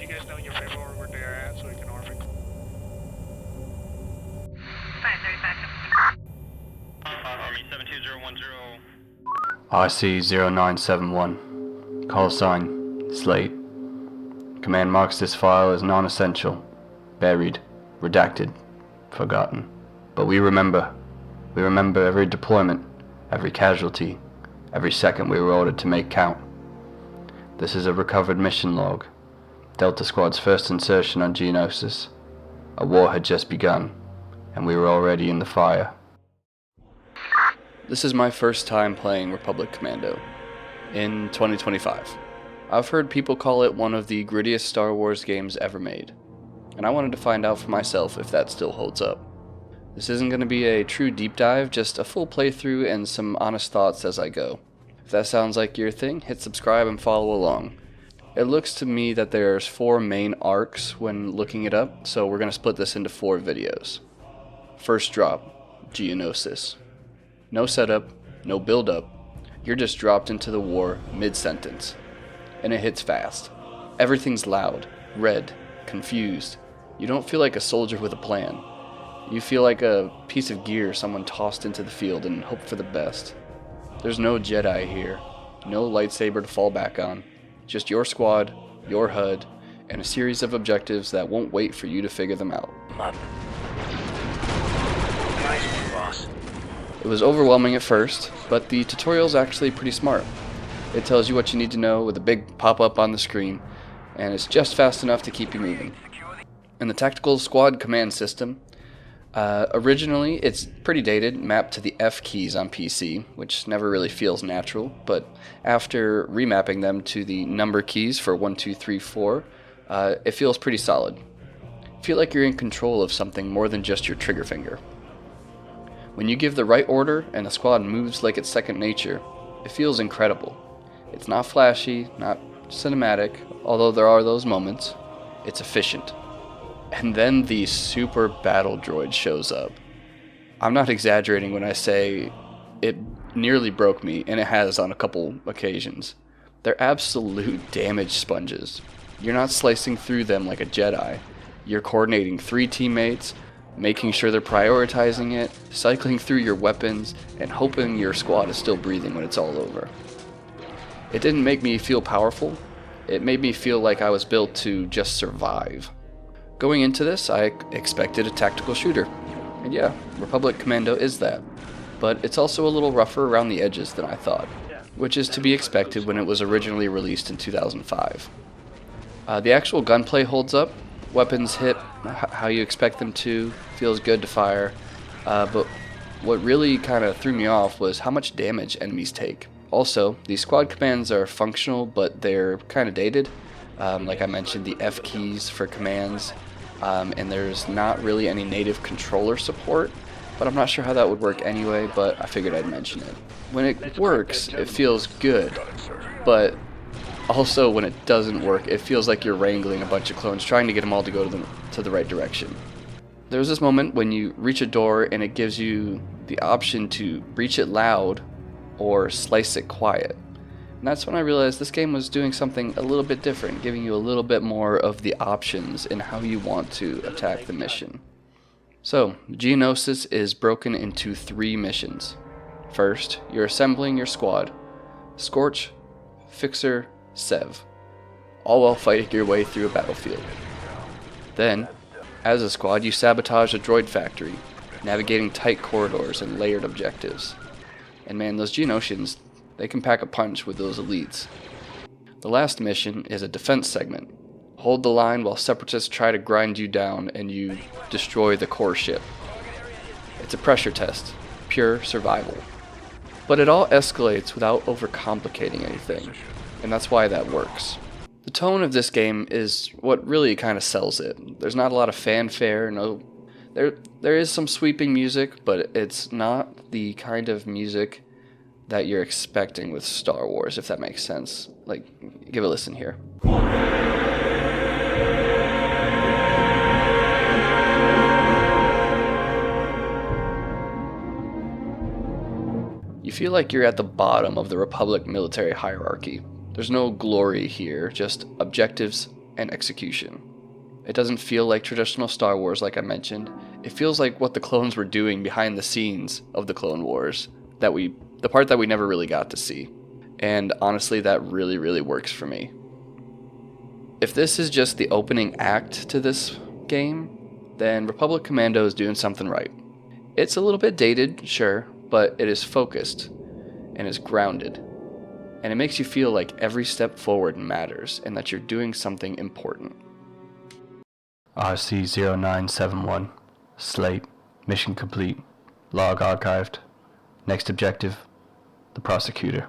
you guys know your rival or where they're at so we can orbit? 535. Army 72010. RC-0971. Call sign, Slate. Command marks this file as non-essential, buried, redacted, forgotten. But we remember. We remember every deployment, every casualty, every second we were ordered to make count. This is a recovered mission log. Delta Squad's first insertion on Geonosis. A war had just begun, and we were already in the fire. This is my first time playing Republic Commando, in 2025. I've heard people call it one of the grittiest Star Wars games ever made, and I wanted to find out for myself if that still holds up. This isn't going to be a true deep dive, just a full playthrough and some honest thoughts as I go. If that sounds like your thing, hit subscribe and follow along. It looks to me that there's 4 main arcs when looking it up, so we're going to split this into 4 videos. First drop, Geonosis. No setup, no build up, you're just dropped into the war mid-sentence. And it hits fast. Everything's loud, red, confused. You don't feel like a soldier with a plan. You feel like a piece of gear someone tossed into the field and hoped for the best. There's no Jedi here, no lightsaber to fall back on. Just your squad, your HUD, and a series of objectives that won't wait for you to figure them out. Nice one, boss. It was overwhelming at first, but the tutorial's actually pretty smart. It tells you what you need to know with a big pop-up on the screen, and it's just fast enough to keep you moving. In the tactical squad command system, originally it's pretty dated, mapped to the F keys on PC, which never really feels natural, but after remapping them to the number keys for 1, 2, 3, 4, it feels pretty solid. Feel like you're in control of something more than just your trigger finger. When you give the right order and the squad moves like it's second nature, it feels incredible. It's not flashy, not cinematic, although there are those moments. It's efficient. And then the super battle droid shows up. I'm not exaggerating when I say it nearly broke me, and it has on a couple occasions. They're absolute damage sponges. You're not slicing through them like a Jedi. You're coordinating 3 teammates, making sure they're prioritizing it, cycling through your weapons, and hoping your squad is still breathing when it's all over. It didn't make me feel powerful. It made me feel like I was built to just survive. Going into this, I expected a tactical shooter. And yeah, Republic Commando is that. But it's also a little rougher around the edges than I thought, which is to be expected when it was originally released in 2005. The actual gunplay holds up. Weapons hit how you expect them to, feels good to fire, but what really kind of threw me off was how much damage enemies take. Also, the squad commands are functional, but they're kind of dated. Like I mentioned, the F keys for commands, and there's not really any native controller support, but I'm not sure how that would work anyway, but I figured I'd mention it. When it works, it feels good, but also, when it doesn't work, it feels like you're wrangling a bunch of clones, trying to get them all to go to the right direction. There's this moment when you reach a door and it gives you the option to reach it loud or slice it quiet. And that's when I realized this game was doing something a little bit different, giving you a little bit more of the options in how you want to attack the mission. So, Geonosis is broken into 3 missions. First, you're assembling your squad. Scorch, Fixer, Sev, all while fighting your way through a battlefield. Then, as a squad, you sabotage a droid factory, navigating tight corridors and layered objectives. And man, those Geonosians, they can pack a punch with those elites. The last mission is a defense segment. Hold the line while separatists try to grind you down and you destroy the core ship. It's a pressure test, pure survival. But it all escalates without overcomplicating anything. And that's why that works. The tone of this game is what really kind of sells it. There's not a lot of fanfare, there is some sweeping music, but it's not the kind of music that you're expecting with Star Wars, if that makes sense. Like, give a listen here. You feel like you're at the bottom of the Republic military hierarchy. There's no glory here, just objectives, and execution. It doesn't feel like traditional Star Wars like I mentioned. It feels like what the clones were doing behind the scenes of the Clone Wars, the part that we never really got to see. And honestly, that really, really works for me. If this is just the opening act to this game, then Republic Commando is doing something right. It's a little bit dated, sure, but it is focused and is grounded. And it makes you feel like every step forward matters and that you're doing something important. RC-0971, Slate, mission complete, log archived. Next objective, the prosecutor.